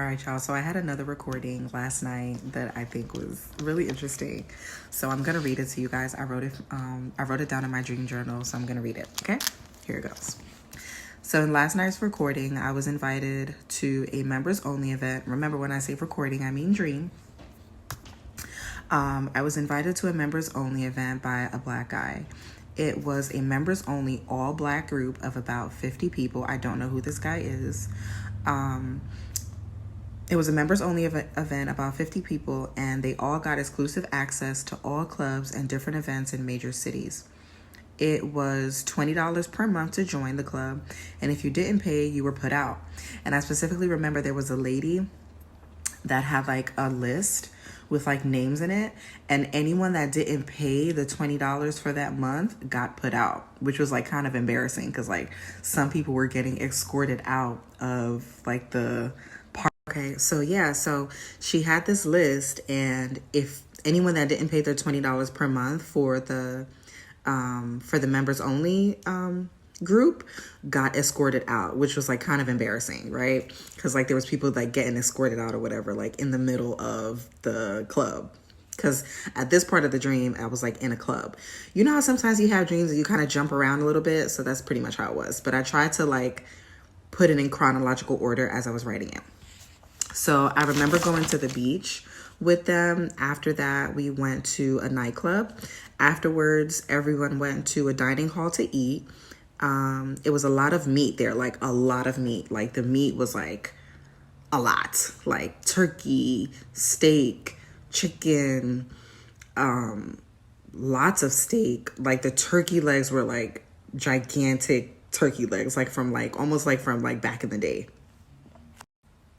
All right, y'all. So I had another recording last night that I think was really interesting. So I'm gonna read it to you guys. I wrote it down in my dream journal, so I'm gonna read it. Okay, here it goes. So in last night's recording, I was invited to a members only event. Remember, when I say recording, I mean dream. I was invited to a members only event by a black guy. It was a members only all black group of about 50 people. I don't know who this guy is. It was a members only event, about 50 people, and they all got exclusive access to all clubs and different events in major cities. It was $20 per month to join the club, and if you didn't pay, you were put out. And I specifically remember there was a lady that had like a list with like names in it, and anyone that didn't pay the $20 for that month got put out, which was like kind of embarrassing because like some people were getting escorted out of like the park. Okay, so she had this list, and if anyone that didn't pay their $20 per month for the members only group got escorted out, which was like kind of embarrassing, right? Because like there was people like getting escorted out or whatever, like in the middle of the club. Because at this part of the dream, I was like in a club. You know how sometimes you have dreams and you kind of jump around a little bit? So that's pretty much how it was. But I tried to like put it in chronological order as I was writing it. So I remember going to the beach with them. After that, we went to a nightclub. Afterwards, everyone went to a dining hall to eat. It was a lot of meat there, like a lot of meat. Like the meat was like a lot, like turkey, steak, chicken, lots of steak. Like the turkey legs were like gigantic turkey legs, like from like almost like from like back in the day.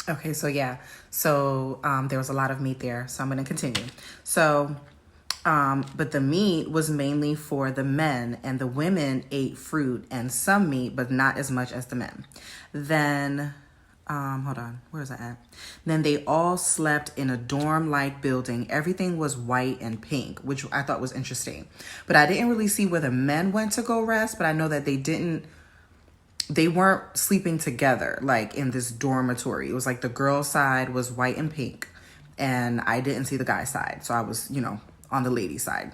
Okay, so there was a lot of meat there, so I'm going to continue. But the meat was mainly for the men, and the women ate fruit and some meat, but not as much as the men. Then, hold on, where is that at? Then they all slept in a dorm-like building. Everything was white and pink, which I thought was interesting. But I didn't really see where the men went to go rest, but I know that they weren't sleeping together, like in this dormitory. It was like the girl side was white and pink, and I didn't see the guy side. So I was, on the lady side.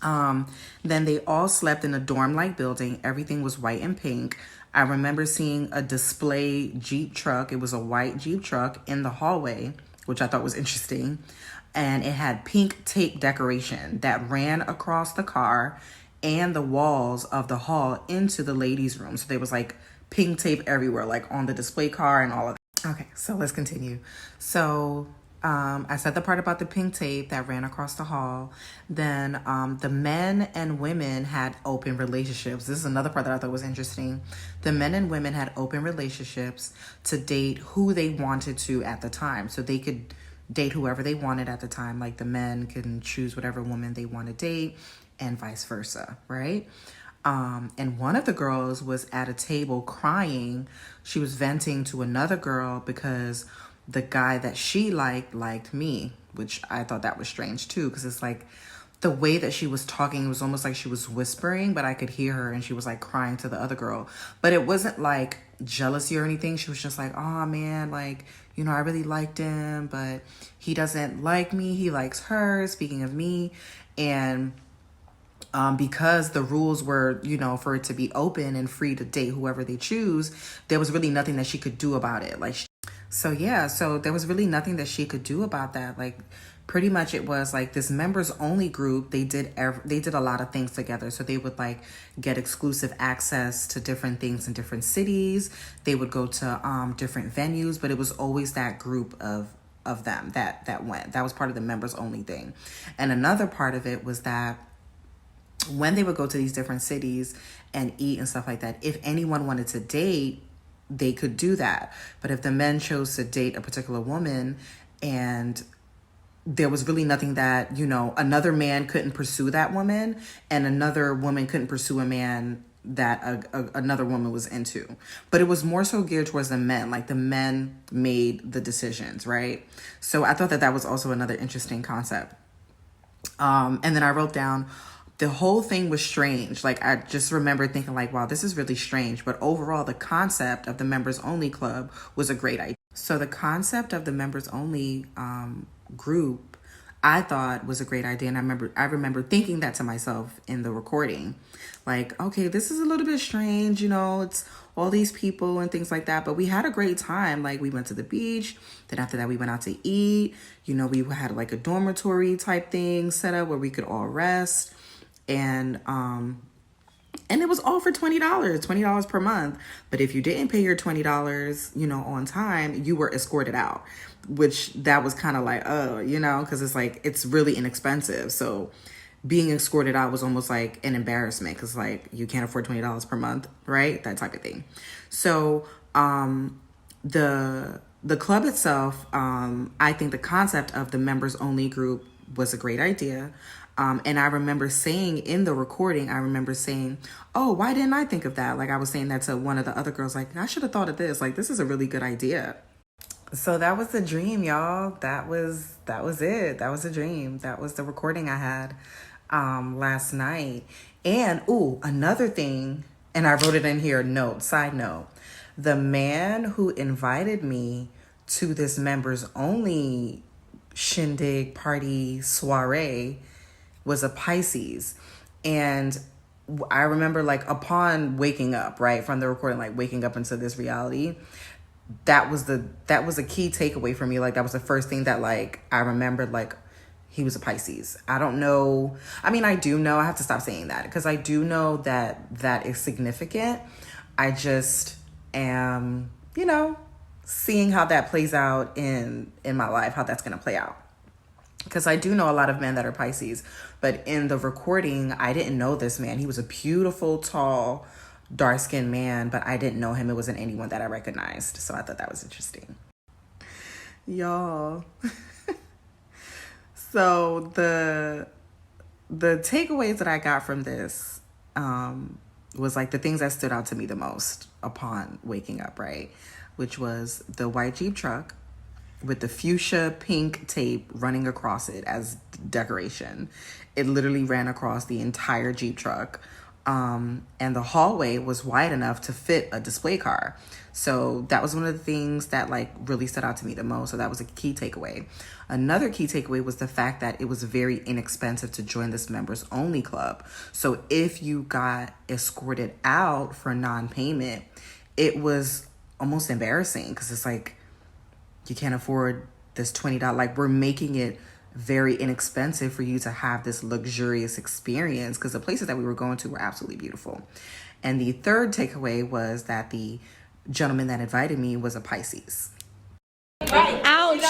Then they all slept in a dorm-like building. Everything was white and pink. I remember seeing a display Jeep truck. It was a white Jeep truck in the hallway, which I thought was interesting. And it had pink tape decoration that ran across the car and the walls of the hall into the ladies' room. So there was like pink tape everywhere, like on the display car and all of that. Okay, so let's continue. So I said the part about the pink tape that ran across the hall. Then the men and women had open relationships. This is another part that I thought was interesting. The men and women had open relationships to date who they wanted to at the time. So they could date whoever they wanted at the time. Like the men can choose whatever woman they want to date, and vice versa, right? And one of the girls was at a table crying. She was venting to another girl because the guy that she liked me, which I thought that was strange too, because it's like the way that she was talking, it was almost like she was whispering, but I could hear her, and she was like crying to the other girl. But it wasn't like jealousy or anything. She was just like, oh man, like, I really liked him, but he doesn't like me. He likes her, speaking of me. And because the rules were, for it to be open and free to date whoever they choose, there was really nothing that she could do about it. So there was really nothing that she could do about that. Like, pretty much it was like this members only group. They did a lot of things together. So they would like get exclusive access to different things in different cities. They would go to different venues, but it was always that group of them that went. That was part of the members only thing. And another part of it was that when they would go to these different cities and eat and stuff like that, if anyone wanted to date, they could do that. But if the men chose to date a particular woman, and there was really nothing that, another man couldn't pursue that woman, and another woman couldn't pursue a man that another woman was into. But it was more so geared towards the men. Like the men made the decisions, right? So I thought that was also another interesting concept. And then I wrote down the whole thing was strange. Like, I just remember thinking like, wow, this is really strange. But overall, the concept of the members only club was a great idea. So the concept of the members only group, I thought was a great idea. And I remember thinking that to myself in the recording. Like, okay, this is a little bit strange, you know, it's all these people and things like that. But we had a great time. Like, we went to the beach. Then after that, we went out to eat. You know, we had like a dormitory type thing set up where we could all rest. And it was all for $20 per month. But if you didn't pay your $20, you know, on time, you were escorted out, which that was kind of like, oh, you know, because it's like, it's really inexpensive. So being escorted out was almost like an embarrassment because like you can't afford $20 per month, right? That type of thing. So the club itself, I think the concept of the members only group was a great idea. And I remember saying in the recording, oh, why didn't I think of that? Like, I was saying that to one of the other girls, like, I should have thought of this. Like, this is a really good idea. So that was the dream, y'all. That was it. That was a dream. That was the recording I had last night. And, another thing, and I wrote it in here, side note. The man who invited me to this members only shindig party soiree was a Pisces. And I remember like upon waking up, right, from the recording, like waking up into this reality, that was a key takeaway for me. Like, that was the first thing that like I remembered, like, he was a Pisces. I don't know. I mean, I do know. I have to stop saying that because I do know that is significant. I just am, you know, seeing how that plays out in my life, how that's going to play out. Because I do know a lot of men that are Pisces, but in the recording, I didn't know this man. He was a beautiful, tall, dark-skinned man, but I didn't know him. It wasn't anyone that I recognized, so I thought that was interesting. Y'all. So the takeaways that I got from this was like the things that stood out to me the most upon waking up, right? Which was the white Jeep truck with the fuchsia pink tape running across it as decoration. It literally ran across the entire Jeep truck. And the hallway was wide enough to fit a display car. So that was one of the things that like really stood out to me the most. So that was a key takeaway. Another key takeaway was the fact that it was very inexpensive to join this members only club. So if you got escorted out for non-payment, it was almost embarrassing because it's like, you can't afford this $20. Like, we're making it very inexpensive for you to have this luxurious experience because the places that we were going to were absolutely beautiful. And the third takeaway was that the gentleman that invited me was a Pisces. Ouch!